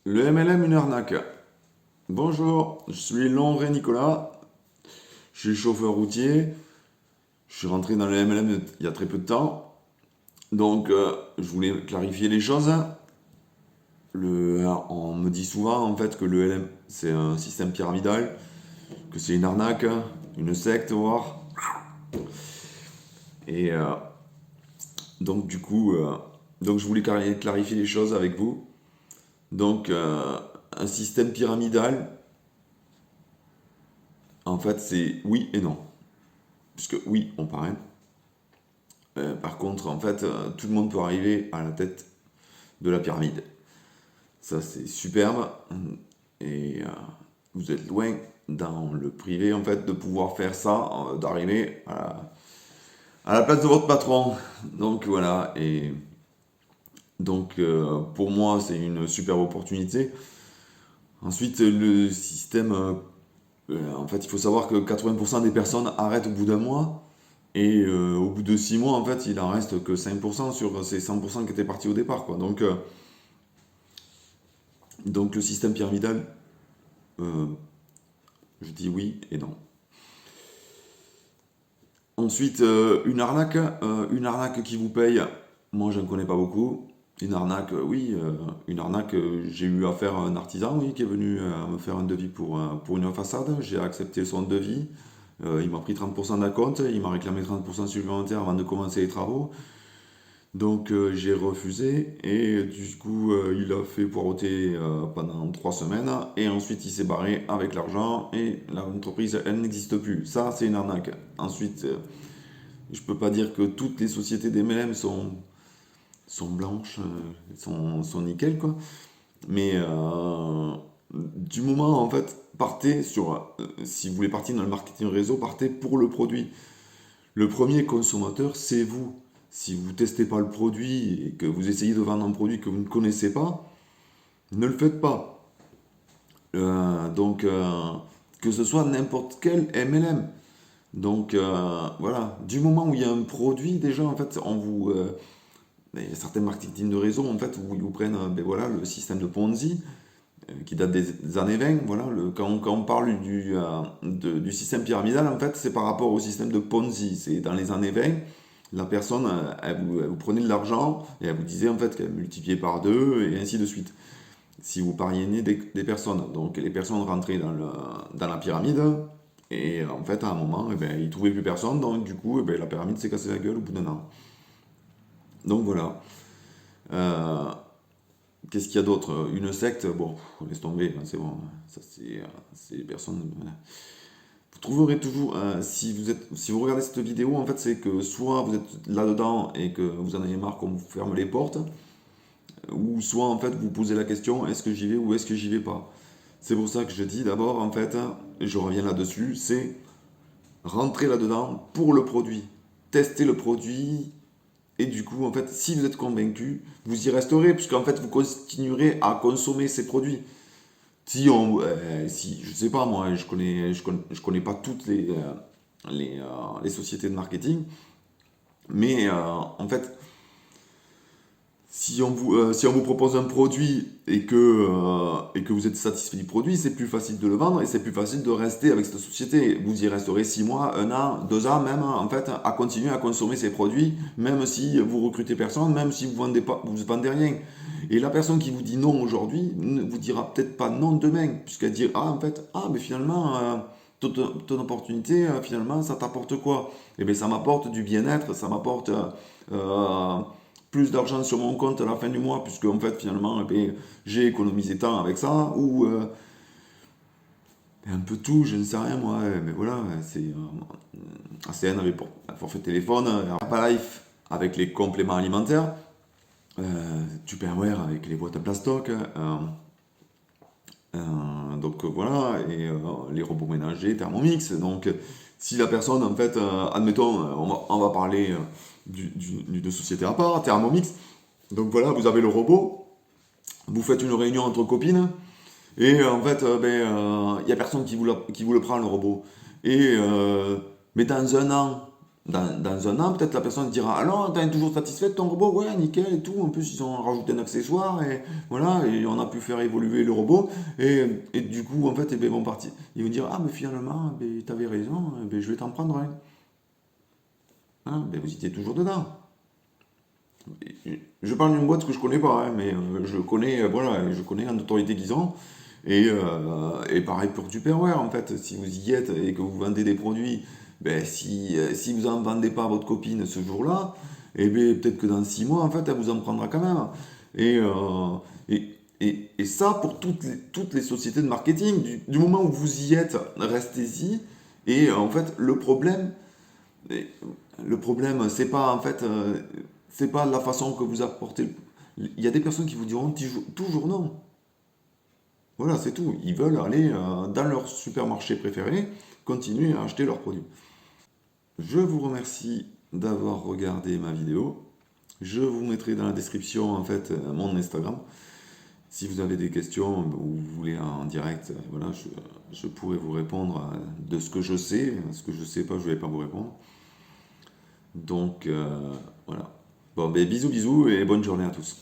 Le MLM, une arnaque. Bonjour, je suis Longray Nicolas, je suis chauffeur routier, je suis rentré dans le MLM il y a très peu de temps, donc je voulais clarifier les choses. On me dit souvent en fait que le LM c'est un système pyramidal, que c'est une arnaque, une secte voire, et donc du coup, donc je voulais clarifier les choses avec vous. Donc un système pyramidal, en fait c'est oui et non, puisque oui on parraine. Par contre, en fait, tout le monde peut arriver à la tête de la pyramide. Ça, c'est superbe. Et vous êtes loin dans le privé, en fait, de pouvoir faire ça, d'arriver à la place de votre patron. Donc voilà. Et donc, pour moi, c'est une super opportunité. Ensuite, le système, en fait, il faut savoir que 80% des personnes arrêtent au bout d'un mois. Et au bout de 6 mois, en fait, il en reste que 5% sur ces 100% qui étaient partis au départ, quoi. Donc le système pyramidal, euh, je dis oui et non. Ensuite, une arnaque qui vous paye, moi je ne connais pas beaucoup. Une arnaque, oui, une arnaque, j'ai eu affaire à un artisan, oui, qui est venu me faire un devis pour une façade. J'ai accepté son devis. Il m'a pris 30% d'acompte, il m'a réclamé 30% supplémentaire avant de commencer les travaux. Donc j'ai refusé et du coup il a fait poireauter pendant 3 semaines et ensuite il s'est barré avec l'argent et l'entreprise elle n'existe plus. Ça c'est une arnaque. Ensuite je peux pas dire que toutes les sociétés d'MLM sont blanches, sont nickel quoi. Mais du moment en fait partez sur si vous voulez partir dans le marketing réseau partez pour le produit. Le premier consommateur, c'est vous. Si vous ne testez pas le produit et que vous essayez de vendre un produit que vous ne connaissez pas, ne le faites pas. Donc, que ce soit n'importe quel MLM. Donc, voilà. Du moment où il y a un produit, déjà, en fait, il y a certains marketing de réseau, en fait, où ils vous prennent ben voilà, le système de Ponzi, qui date des années 20. Voilà, quand on parle du système pyramidal, en fait, c'est par rapport au système de Ponzi. C'est dans les années 20, la personne, elle vous prenait de l'argent et elle vous disait en fait qu'elle multipliait par deux et ainsi de suite. Si vous parrainez des personnes. Donc les personnes rentraient dans la pyramide et en fait, à un moment, eh ben, ils ne trouvaient plus personne. Donc du coup, eh ben, la pyramide s'est cassée la gueule au bout d'un an. Donc voilà. Euh, Qu'est-ce qu'il y a d'autre? Une secte, bon, laisse tomber, hein, c'est bon. Ça, c'est les personnes. Vous trouverez toujours, si vous regardez cette vidéo, en fait, c'est que soit vous êtes là-dedans et que vous en avez marre qu'on vous ferme les portes, ou soit en fait vous posez la question, est-ce que j'y vais ou est-ce que j'y vais pas? C'est pour ça que je dis d'abord, en fait, et je reviens là-dessus, c'est rentrer là-dedans pour le produit. Tester le produit, et du coup, en fait, si vous êtes convaincu, vous y resterez, puisqu'en fait, vous continuerez à consommer ces produits. Si je sais pas moi, je connais pas toutes les sociétés de marketing, mais en fait, si on vous propose un produit et que vous êtes satisfait du produit, c'est plus facile de le vendre et c'est plus facile de rester avec cette société. Vous y resterez 6 mois, un an, 2 ans même, en fait, à continuer à consommer ces produits, même si vous recrutez personne, même si vous vendez pas, vous vendez rien. Et la personne qui vous dit non aujourd'hui ne vous dira peut-être pas non demain, puisqu'elle dit ah en fait mais finalement ton opportunité finalement ça t'apporte quoi? Eh bien ça m'apporte du bien-être, ça m'apporte euh, plus d'argent sur mon compte à la fin du mois, puisque en fait finalement eh bien, j'ai économisé tant avec ça, ou un peu tout, je ne sais rien moi, mais voilà, c'est ACN avec un forfait téléphone, Herbalife avec les compléments alimentaires, Tupperware avec les boîtes à plastoc, donc voilà, et les robots ménagers, Thermomix. Donc si la personne, en fait, admettons, on va parler d'une société à part, Thermomix. Donc voilà, vous avez le robot, vous faites une réunion entre copines, et en fait, il n'y a personne qui vous le prend, le robot. Et, mais dans un an, Dans un an, peut-être la personne dira: «Ah non, t'es toujours satisfait de ton robot? Ouais, nickel et tout. En plus, ils ont rajouté un accessoire et voilà, et on a pu faire évoluer le robot.» Et du coup, en fait, eh ben, ils vont partir. Ils vont dire: «Ah, mais finalement, ben, t'avais raison, ben, je vais t'en prendre un.» Hein, ben, vous étiez toujours dedans. Je parle d'une boîte que je connais pas, hein, mais je connais, voilà, je connais la notoriété qu'ils ont. Et pareil pour Tupperware, en fait, si vous y êtes et que vous vendez des produits, ben, si vous en vendez pas à votre copine ce jour-là, et ben, peut-être que dans 6 mois, en fait, elle vous en prendra quand même. Et, euh, et ça, pour toutes les sociétés de marketing, du moment où vous y êtes, restez-y. Et en fait, et le problème, c'est pas en fait, c'est pas la façon que vous apportez. Il y a des personnes qui vous diront toujours non. Voilà, c'est tout. Ils veulent aller dans leur supermarché préféré, continuer à acheter leurs produits. Je vous remercie d'avoir regardé ma vidéo. Je vous mettrai dans la description en fait mon Instagram. Si vous avez des questions ou vous voulez en direct, voilà, je pourrais vous répondre de ce que je sais. Ce que je sais pas, je ne vais pas vous répondre. Donc voilà. Bon, ben bisous bisous et bonne journée à tous.